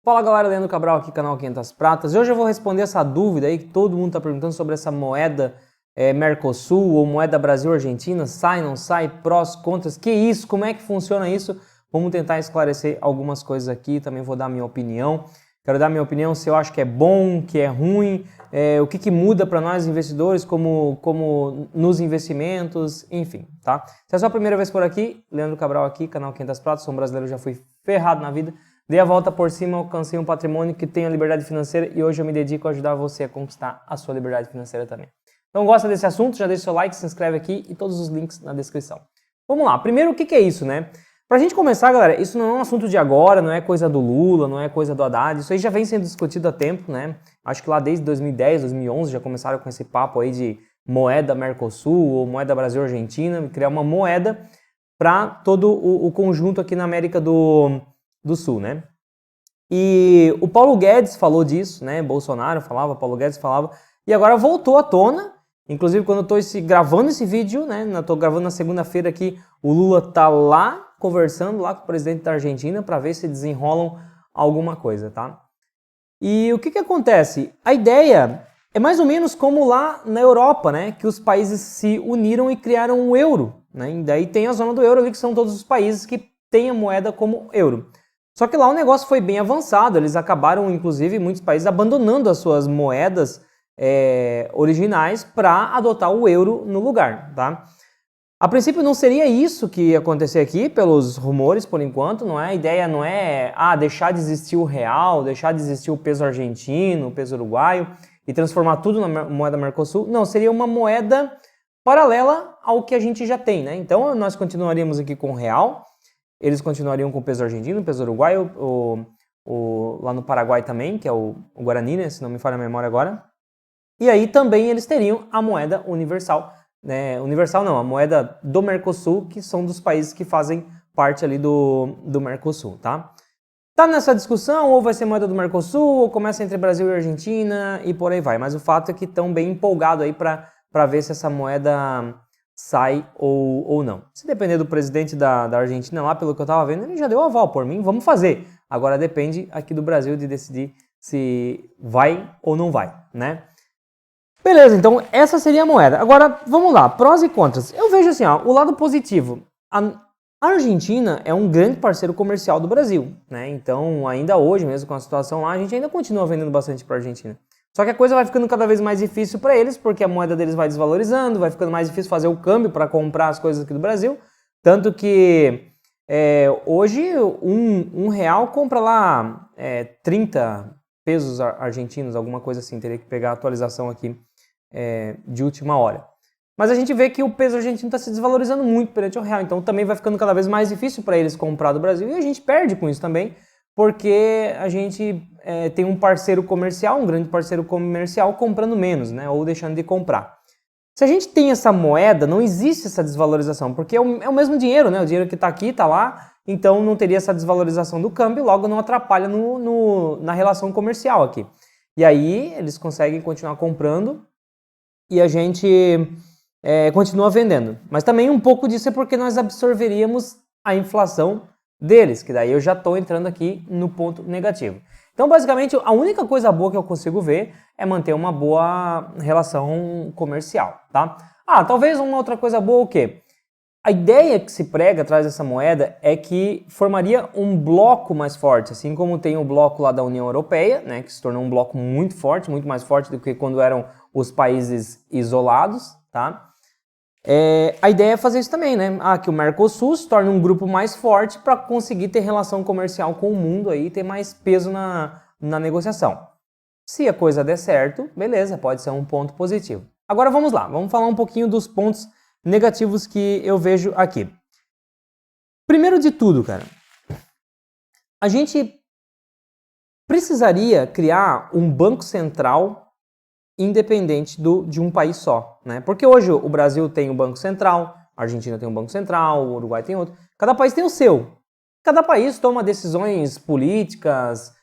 Fala galera, Leandro Cabral aqui, canal 500 Pratas. E hoje eu vou responder essa dúvida aí que todo mundo está perguntando sobre essa moeda Mercosul ou moeda Brasil-Argentina. Sai, não sai, prós, contras, que isso, como é que funciona isso? Vamos tentar esclarecer algumas coisas aqui, também vou dar minha opinião. Quero dar minha opinião se eu acho que é bom, que é ruim, o que muda para nós investidores, como nos investimentos, enfim, tá? Se é a sua primeira vez por aqui, Leandro Cabral aqui, canal 500 Pratas, sou um brasileiro, já fui ferrado na vida. Dei a volta por cima, alcancei um patrimônio que tem a liberdade financeira e hoje eu me dedico a ajudar você a conquistar a sua liberdade financeira também. Então gosta desse assunto? Já deixa seu like, se inscreve aqui e todos os links na descrição. Vamos lá, primeiro o que é isso, né? Pra gente começar, galera, isso não é um assunto de agora, não é coisa do Lula, não é coisa do Haddad, isso aí já vem sendo discutido há tempo, né? Acho que lá desde 2010, 2011 já começaram com esse papo aí de moeda Mercosul ou moeda Brasil-Argentina, criar uma moeda para todo o conjunto aqui na América do Sul, né? E o Paulo Guedes falou disso, né? Bolsonaro falava, Paulo Guedes falava, e agora voltou à tona. Inclusive, quando eu estou gravando esse vídeo, né? Estou gravando na segunda-feira aqui, o Lula tá lá conversando lá com o presidente da Argentina para ver se desenrolam alguma coisa, tá? E o que acontece? A ideia é mais ou menos como lá na Europa, né? Que os países se uniram e criaram o euro, né? E daí tem a zona do euro ali, que são todos os países que têm a moeda como euro. Só que lá o negócio foi bem avançado, eles acabaram, inclusive, muitos países abandonando as suas moedas originais para adotar o euro no lugar, tá? A princípio não seria isso que ia acontecer aqui, pelos rumores, por enquanto, não é? A ideia não é deixar de existir o real, deixar de existir o peso argentino, o peso uruguaio e transformar tudo na moeda Mercosul. Não, seria uma moeda paralela ao que a gente já tem, né? Então nós continuaríamos aqui com o real, eles continuariam com o peso argentino, o peso uruguaio, lá no Paraguai também, que é o Guarani, né? Se não me falha a memória agora. E aí também eles teriam a moeda universal, universal não, a moeda do Mercosul, que são dos países que fazem parte ali do Mercosul, tá? Tá nessa discussão, ou vai ser moeda do Mercosul, ou começa entre Brasil e Argentina, e por aí vai. Mas o fato é que estão bem empolgados aí para ver se essa moeda sai ou não. Se depender do presidente da Argentina lá, pelo que eu tava vendo, ele já deu aval por mim, vamos fazer. Agora depende aqui do Brasil de decidir se vai ou não vai, né? Beleza, então essa seria a moeda. Agora, vamos lá, prós e contras. Eu vejo assim, o lado positivo. A Argentina é um grande parceiro comercial do Brasil, né? Então, ainda hoje, mesmo com a situação lá, a gente ainda continua vendendo bastante para a Argentina. Só que a coisa vai ficando cada vez mais difícil para eles, porque a moeda deles vai desvalorizando, vai ficando mais difícil fazer o câmbio para comprar as coisas aqui do Brasil. Tanto que hoje um real compra lá 30 pesos argentinos, alguma coisa assim. Teria que pegar a atualização aqui de última hora. Mas a gente vê que o peso argentino está se desvalorizando muito perante o real, então também vai ficando cada vez mais difícil para eles comprar do Brasil e a gente perde com isso também, porque a gente tem um parceiro comercial, um grande parceiro comercial comprando menos, né, ou deixando de comprar. Se a gente tem essa moeda, não existe essa desvalorização, porque é o mesmo dinheiro, né, o dinheiro que está aqui, está lá, então não teria essa desvalorização do câmbio, logo não atrapalha na relação comercial aqui. E aí eles conseguem continuar comprando e a gente continua vendendo. Mas também um pouco disso é porque nós absorveríamos a inflação deles, que daí eu já estou entrando aqui no ponto negativo. Então, basicamente, a única coisa boa que eu consigo ver é manter uma boa relação comercial, tá? Talvez uma outra coisa boa o quê? A ideia que se prega atrás dessa moeda é que formaria um bloco mais forte, assim como tem o bloco lá da União Europeia, né, que se tornou um bloco muito forte, muito mais forte do que quando eram os países isolados, tá? A ideia é fazer isso também, né? Que o Mercosul se torne um grupo mais forte para conseguir ter relação comercial com o mundo aí, ter mais peso na negociação. Se a coisa der certo, beleza, pode ser um ponto positivo. Agora vamos lá, vamos falar um pouquinho dos pontos negativos que eu vejo aqui. Primeiro de tudo, cara, a gente precisaria criar um banco central independente de um país só, né? Porque hoje o Brasil tem um banco central, a Argentina tem um banco central, o Uruguai tem outro. Cada país tem o seu. Cada país toma decisões políticas,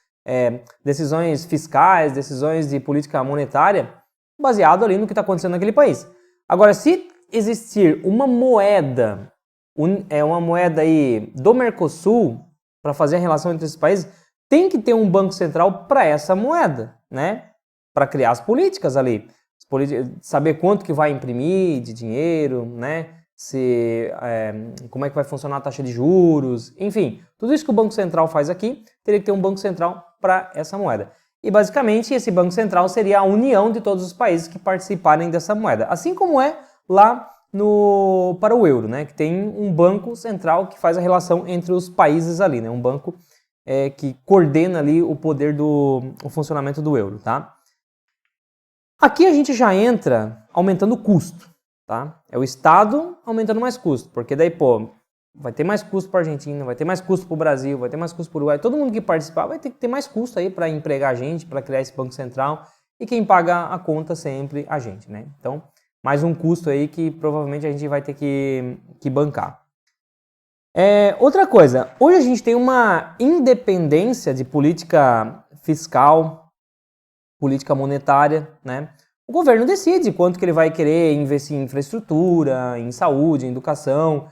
decisões fiscais, decisões de política monetária, baseado ali no que está acontecendo naquele país. Agora, se existir uma moeda, uma moeda aí do Mercosul para fazer a relação entre esses países, tem que ter um banco central para essa moeda, né? Para criar as políticas ali. Saber quanto que vai imprimir de dinheiro, né? Como é que vai funcionar a taxa de juros, enfim, tudo isso que o Banco Central faz aqui, teria que ter um Banco Central para essa moeda. E basicamente esse Banco Central seria a união de todos os países que participarem dessa moeda, assim como é lá para o euro, né? Que tem um Banco Central que faz a relação entre os países ali, né? Um banco que coordena ali o poder o funcionamento do euro, tá? Aqui a gente já entra aumentando o custo, tá? É o Estado aumentando mais custo, porque daí, pô, vai ter mais custo para a Argentina, vai ter mais custo para o Brasil, vai ter mais custo para o Uruguai. Todo mundo que participar vai ter que ter mais custo aí para empregar a gente, para criar esse Banco Central, e quem paga a conta sempre a gente, né? Então, mais um custo aí que provavelmente a gente vai ter que bancar. Outra coisa, hoje a gente tem uma independência de política fiscal, política monetária, né? O governo decide quanto que ele vai querer investir em infraestrutura, em saúde, em educação,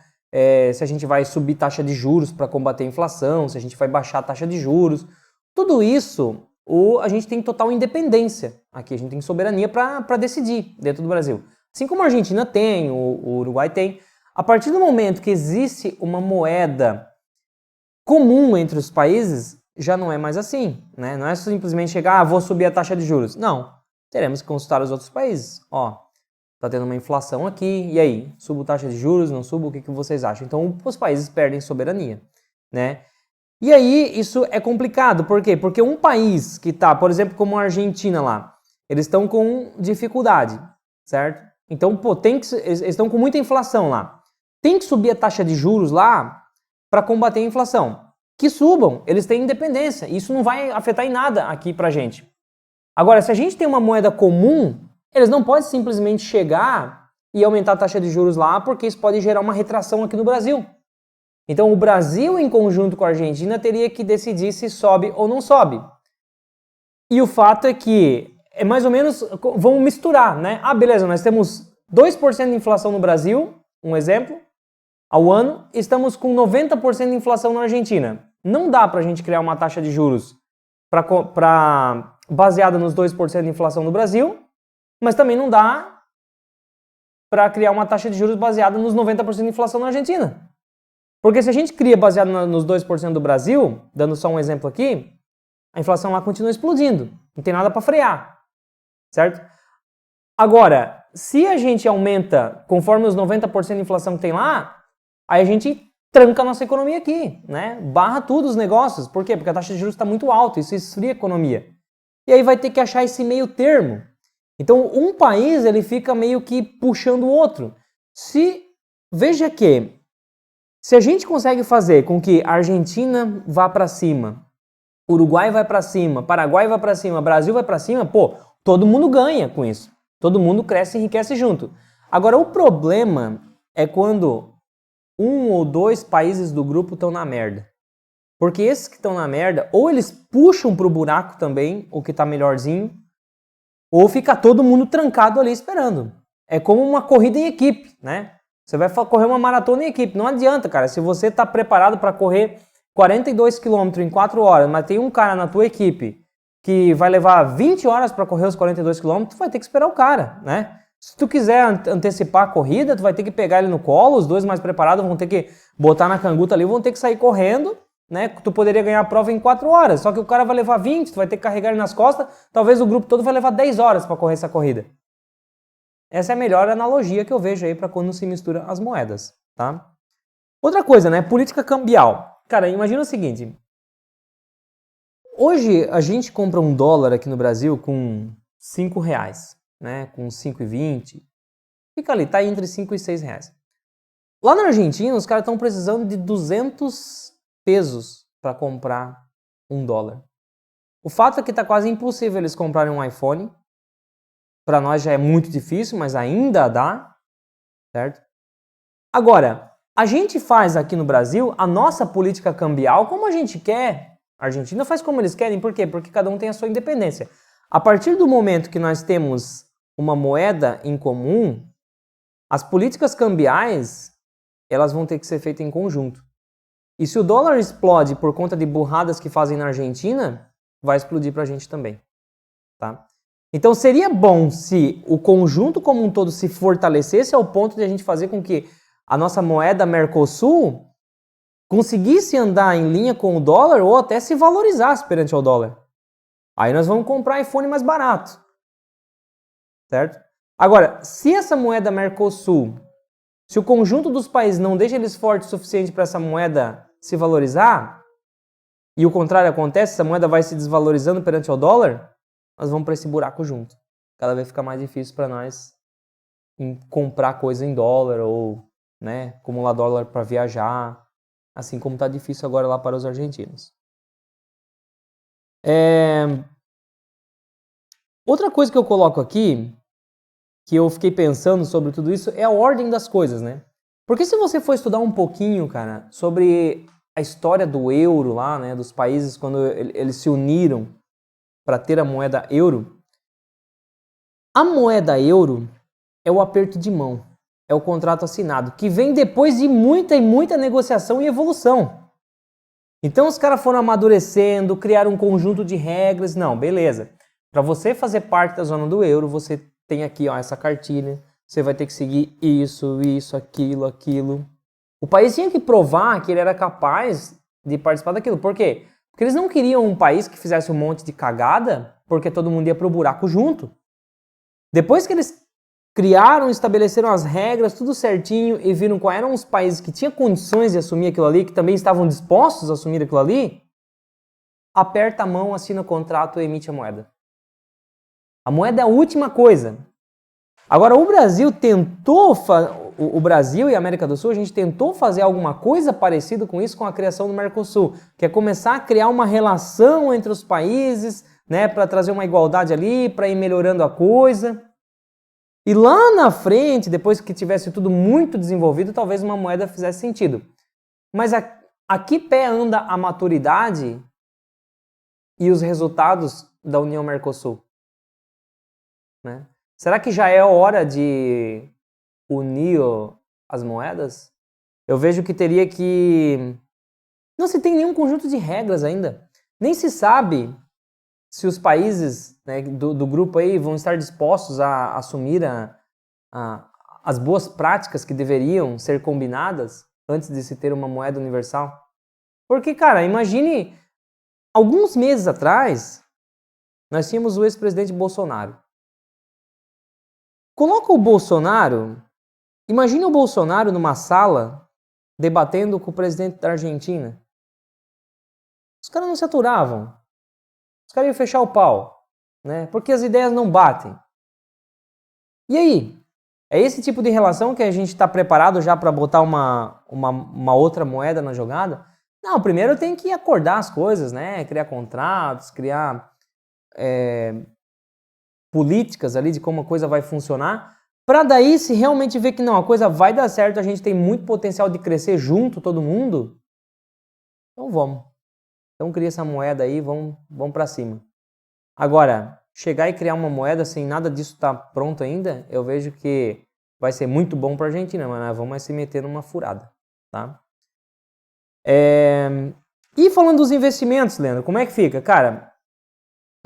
se a gente vai subir taxa de juros para combater a inflação, se a gente vai baixar a taxa de juros. Tudo isso, a gente tem total independência aqui, a gente tem soberania para decidir dentro do Brasil. Assim como a Argentina tem, o Uruguai tem. A partir do momento que existe uma moeda comum entre os países, já não é mais assim, né? Não é simplesmente chegar, vou subir a taxa de juros. Não, teremos que consultar os outros países. Ó, tá tendo uma inflação aqui, e aí? Subo a taxa de juros, não subo? O que vocês acham? Então, os países perdem soberania, né? E aí, isso é complicado. Por quê? Porque um país que tá, por exemplo, como a Argentina lá, eles estão com dificuldade, certo? Então, pô, eles estão com muita inflação lá. Tem que subir a taxa de juros lá para combater a inflação. Que subam, eles têm independência. Isso não vai afetar em nada aqui pra gente. Agora, se a gente tem uma moeda comum, eles não podem simplesmente chegar e aumentar a taxa de juros lá, porque isso pode gerar uma retração aqui no Brasil. Então, o Brasil, em conjunto com a Argentina, teria que decidir se sobe ou não sobe. E o fato é que é mais ou menos, vamos misturar, né? Ah, beleza, nós temos 2% de inflação no Brasil, um exemplo, ao ano, estamos com 90% de inflação na Argentina. Não dá para a gente criar uma taxa de juros baseada nos 2% de inflação no Brasil, mas também não dá para criar uma taxa de juros baseada nos 90% de inflação na Argentina. Porque se a gente cria baseado nos 2% do Brasil, dando só um exemplo aqui, a inflação lá continua explodindo. Não tem nada para frear, certo? Agora, se a gente aumenta conforme os 90% de inflação que tem lá, aí a gente tranca a nossa economia aqui, né? Barra tudo os negócios. Por quê? Porque a taxa de juros está muito alta, isso esfria a economia. E aí vai ter que achar esse meio termo. Então, um país ele fica meio que puxando o outro. Veja que, se a gente consegue fazer com que a Argentina vá para cima, Uruguai vai para cima, Paraguai vai para cima, Brasil vai para cima, pô, todo mundo ganha com isso. Todo mundo cresce e enriquece junto. Agora, o problema é quando um ou dois países do grupo estão na merda. Porque esses que estão na merda, ou eles puxam pro buraco também, o que tá melhorzinho, ou fica todo mundo trancado ali esperando. É como uma corrida em equipe, né? Você vai correr uma maratona em equipe. Não adianta, cara. Se você tá preparado para correr 42 km em 4 horas, mas tem um cara na tua equipe que vai levar 20 horas para correr os 42 km, tu vai ter que esperar o cara, né? Se tu quiser antecipar a corrida, tu vai ter que pegar ele no colo, os dois mais preparados vão ter que botar na canguta ali, vão ter que sair correndo, né? Tu poderia ganhar a prova em 4 horas, só que o cara vai levar 20, tu vai ter que carregar ele nas costas, talvez o grupo todo vai levar 10 horas para correr essa corrida. Essa é a melhor analogia que eu vejo aí para quando se mistura as moedas, tá? Outra coisa, né? Política cambial. Cara, imagina o seguinte. Hoje a gente compra um dólar aqui no Brasil com R$5, né? Com 5,20. Fica ali, tá entre 5 e 6 reais. Lá na Argentina, os caras estão precisando de 200 pesos para comprar um dólar. O fato é que tá quase impossível eles comprarem um iPhone. Para nós já é muito difícil, mas ainda dá, certo? Agora, a gente faz aqui no Brasil a nossa política cambial como a gente quer. A Argentina faz como eles querem, por quê? Porque cada um tem a sua independência. A partir do momento que nós temos uma moeda em comum, as políticas cambiais, elas vão ter que ser feitas em conjunto. E se o dólar explode por conta de burradas que fazem na Argentina, vai explodir para a gente também. Tá? Então seria bom se o conjunto como um todo se fortalecesse ao ponto de a gente fazer com que a nossa moeda Mercosul conseguisse andar em linha com o dólar ou até se valorizasse perante ao dólar. Aí nós vamos comprar iPhone mais barato. Certo? Agora, se essa moeda Mercosul, se o conjunto dos países não deixa eles fortes o suficiente para essa moeda se valorizar, e o contrário acontece, essa moeda vai se desvalorizando perante ao dólar, nós vamos para esse buraco junto. Cada vez fica mais difícil para nós comprar coisa em dólar ou, né, acumular dólar para viajar, assim como está difícil agora lá para os argentinos. Outra coisa que eu coloco aqui, que eu fiquei pensando sobre tudo isso, é a ordem das coisas, né? Porque se você for estudar um pouquinho, cara, sobre a história do euro lá, né, dos países quando eles se uniram para ter a moeda euro, a moeda euro é o aperto de mão, é o contrato assinado, que vem depois de muita e muita negociação e evolução. Então os caras foram amadurecendo, criaram um conjunto de regras. Não, beleza. Para você fazer parte da zona do euro, você tem aqui, ó, essa cartilha. Você vai ter que seguir isso, aquilo. O país tinha que provar que ele era capaz de participar daquilo. Por quê? Porque eles não queriam um país que fizesse um monte de cagada, porque todo mundo ia pro buraco junto. Depois que eles criaram, estabeleceram as regras, tudo certinho, e viram quais eram os países que tinham condições de assumir aquilo ali, que também estavam dispostos a assumir aquilo ali, aperta a mão, assina o contrato e emite a moeda. A moeda é a última coisa. Agora, o Brasil o Brasil e a América do Sul, a gente tentou fazer alguma coisa parecida com isso com a criação do Mercosul, que é começar a criar uma relação entre os países, né, para trazer uma igualdade ali, para ir melhorando a coisa. E lá na frente, depois que tivesse tudo muito desenvolvido, talvez uma moeda fizesse sentido. Mas a que pé anda a maturidade e os resultados da União Mercosul? Né? Será que já é hora de unir as moedas? Eu vejo que teria que... Não se tem nenhum conjunto de regras ainda. Nem se sabe se os países, né, do grupo aí vão estar dispostos a assumir as boas práticas que deveriam ser combinadas antes de se ter uma moeda universal. Porque, cara, imagine, alguns meses atrás, nós tínhamos o ex-presidente Bolsonaro. Coloca o Bolsonaro, imagine o Bolsonaro numa sala debatendo com o presidente da Argentina. Os caras não se aturavam. Os caras iam fechar o pau, né? Porque as ideias não batem. E aí? É esse tipo de relação que a gente está preparado já para botar uma outra moeda na jogada? Não, primeiro tem que acordar as coisas, né? Criar contratos, criar políticas ali de como a coisa vai funcionar, para daí se realmente ver que não, a coisa vai dar certo, a gente tem muito potencial de crescer junto, todo mundo, então vamos. Então cria essa moeda aí, vamos para cima. Agora, chegar e criar uma moeda sem nada disso estar pronto ainda, eu vejo que vai ser muito bom para a Argentina, mas nós vamos se meter numa furada, tá? E falando dos investimentos, Leandro, como é que fica? Cara,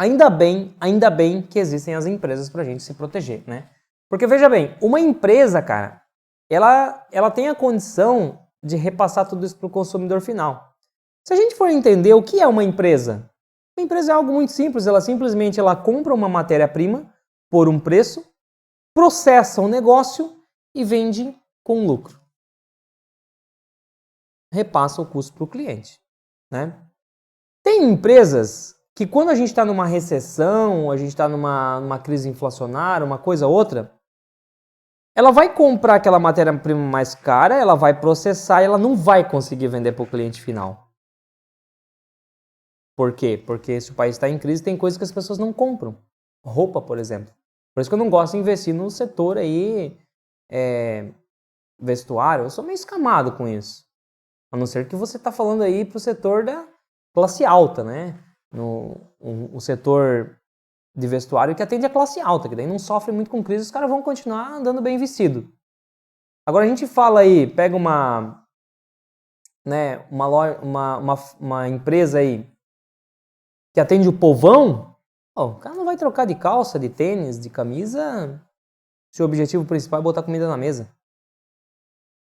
ainda bem que existem as empresas para a gente se proteger, né? Porque veja bem, uma empresa, cara, ela tem a condição de repassar tudo isso para o consumidor final. Se a gente for entender o que é uma empresa é algo muito simples, ela simplesmente compra uma matéria-prima por um preço, processa o negócio e vende com lucro. Repassa o custo para o cliente, né? Tem empresas que quando a gente está numa recessão, a gente está numa crise inflacionária, uma coisa ou outra, ela vai comprar aquela matéria-prima mais cara, ela vai processar e ela não vai conseguir vender para o cliente final. Por quê? Porque se o país está em crise, tem coisas que as pessoas não compram. Roupa, por exemplo. Por isso que eu não gosto de investir no setor aí, vestuário. Eu sou meio escamado com isso. A não ser que você está falando aí para o setor da classe alta, né? O setor de vestuário que atende a classe alta, que daí não sofre muito com crise, os caras vão continuar andando bem vestido. Agora a gente fala aí, pega uma né, uma empresa aí que atende o povão, o cara não vai trocar de calça, de tênis, de camisa, se o objetivo principal é botar comida na mesa.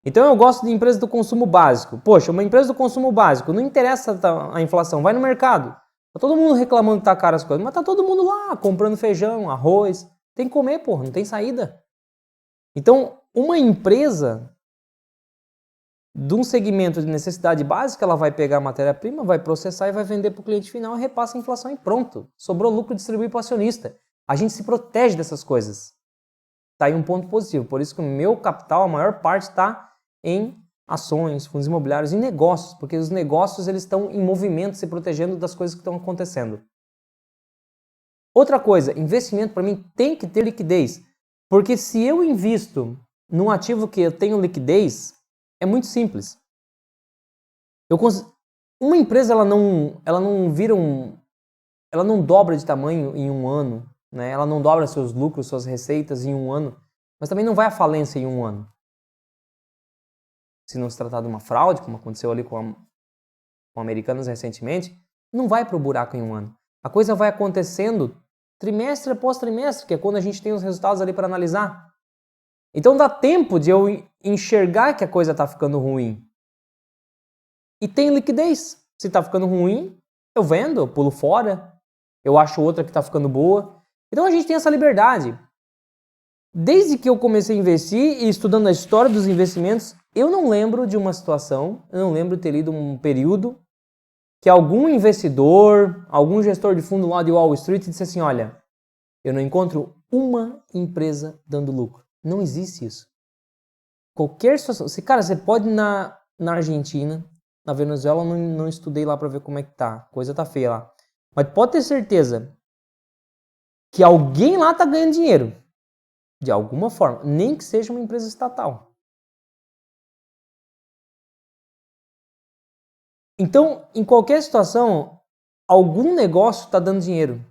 Então eu gosto de empresas do consumo básico. Poxa, uma empresa do consumo básico, não interessa a inflação, vai no mercado. Tá todo mundo reclamando que tá caro as coisas, mas tá todo mundo lá comprando feijão, arroz. Tem que comer, porra, não tem saída. Então, uma empresa de um segmento de necessidade básica, ela vai pegar a matéria-prima, vai processar e vai vender para o cliente final, repassa a inflação e pronto. Sobrou lucro, distribui para o acionista. A gente se protege dessas coisas. Tá aí um ponto positivo. Por isso que o meu capital, a maior parte está em ações, fundos imobiliários e negócios, porque os negócios eles estão em movimento, se protegendo das coisas que estão acontecendo. Outra coisa, investimento para mim tem que ter liquidez, porque se eu invisto num ativo que eu tenho liquidez, é muito simples. Uma empresa ela não vira ela não dobra de tamanho em um ano, né? Ela não dobra seus lucros, suas receitas em um ano, mas também não vai à falência em um ano. Se não se tratar de uma fraude, como aconteceu ali com Americanas recentemente, não vai para o buraco em um ano. A coisa vai acontecendo trimestre após trimestre, que é quando a gente tem os resultados ali para analisar. Então dá tempo de eu enxergar que a coisa está ficando ruim. E tem liquidez. Se está ficando ruim, eu vendo, eu pulo fora, eu acho outra que está ficando boa. Então a gente tem essa liberdade. Desde que eu comecei a investir e estudando a história dos investimentos, eu não lembro de uma situação, eu não lembro de ter lido um período que algum investidor, algum gestor de fundo lá de Wall Street disse assim, olha, eu não encontro uma empresa dando lucro. Não existe isso. Qualquer situação, cara, você pode ir na Argentina, na Venezuela, eu não estudei lá para ver como é que tá, a coisa tá feia lá. Mas pode ter certeza que alguém lá tá ganhando dinheiro. De alguma forma, nem que seja uma empresa estatal. Então, em qualquer situação, algum negócio está dando dinheiro.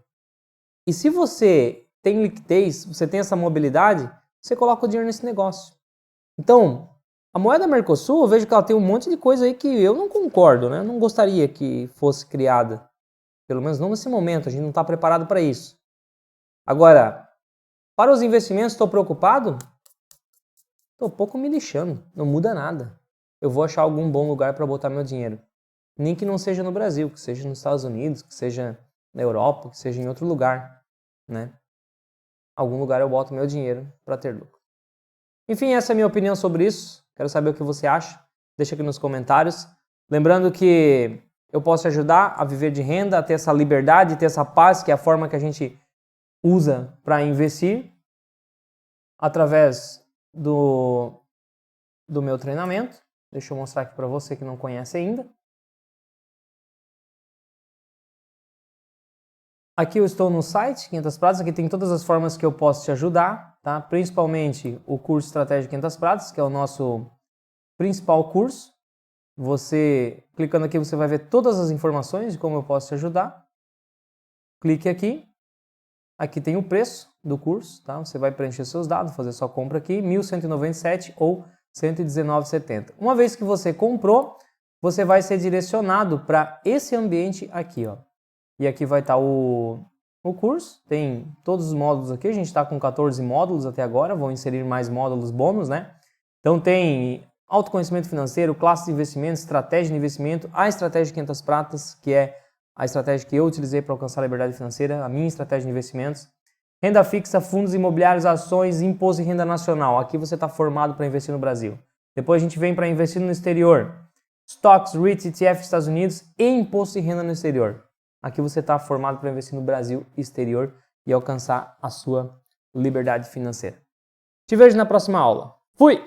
E se você tem liquidez, você tem essa mobilidade, você coloca o dinheiro nesse negócio. Então, a moeda Mercosul, eu vejo que ela tem um monte de coisa aí que eu não concordo, né? Eu não gostaria que fosse criada. Pelo menos não nesse momento, a gente não está preparado para isso. Agora, para os investimentos, estou preocupado? Estou pouco me lixando, não muda nada. Eu vou achar algum bom lugar para botar meu dinheiro. Nem que não seja no Brasil, que seja nos Estados Unidos, que seja na Europa, que seja em outro lugar, né? Algum lugar eu boto meu dinheiro para ter lucro. Enfim, essa é a minha opinião sobre isso. Quero saber o que você acha. Deixa aqui nos comentários. Lembrando que eu posso te ajudar a viver de renda, a ter essa liberdade, ter essa paz, que é a forma que a gente usa para investir, através do meu treinamento. Deixa eu mostrar aqui para você que não conhece ainda. Aqui eu estou no site 500 Pratas, aqui tem todas as formas que eu posso te ajudar, tá? Principalmente o curso Estratégia 500 Pratas, que é o nosso principal curso. Você, clicando aqui, você vai ver todas as informações de como eu posso te ajudar. Clique aqui. Aqui tem o preço do curso, tá? Você vai preencher seus dados, fazer sua compra aqui, R$ 1.197 ou R$ 119,70. Uma vez que você comprou, você vai ser direcionado para esse ambiente aqui, ó. E aqui vai estar o curso, tem todos os módulos aqui, a gente está com 14 módulos até agora, vou inserir mais módulos bônus, né? Então tem autoconhecimento financeiro, classe de investimento, estratégia de investimento, a estratégia 500 pratas, que é a estratégia que eu utilizei para alcançar a liberdade financeira, a minha estratégia de investimentos, renda fixa, fundos imobiliários, ações, imposto e renda nacional. Aqui você está formado para investir no Brasil. Depois a gente vem para investir no exterior, stocks, REITs, ETF, Estados Unidos e imposto e renda no exterior. Aqui você está formado para investir no Brasil e exterior e alcançar a sua liberdade financeira. Te vejo na próxima aula. Fui!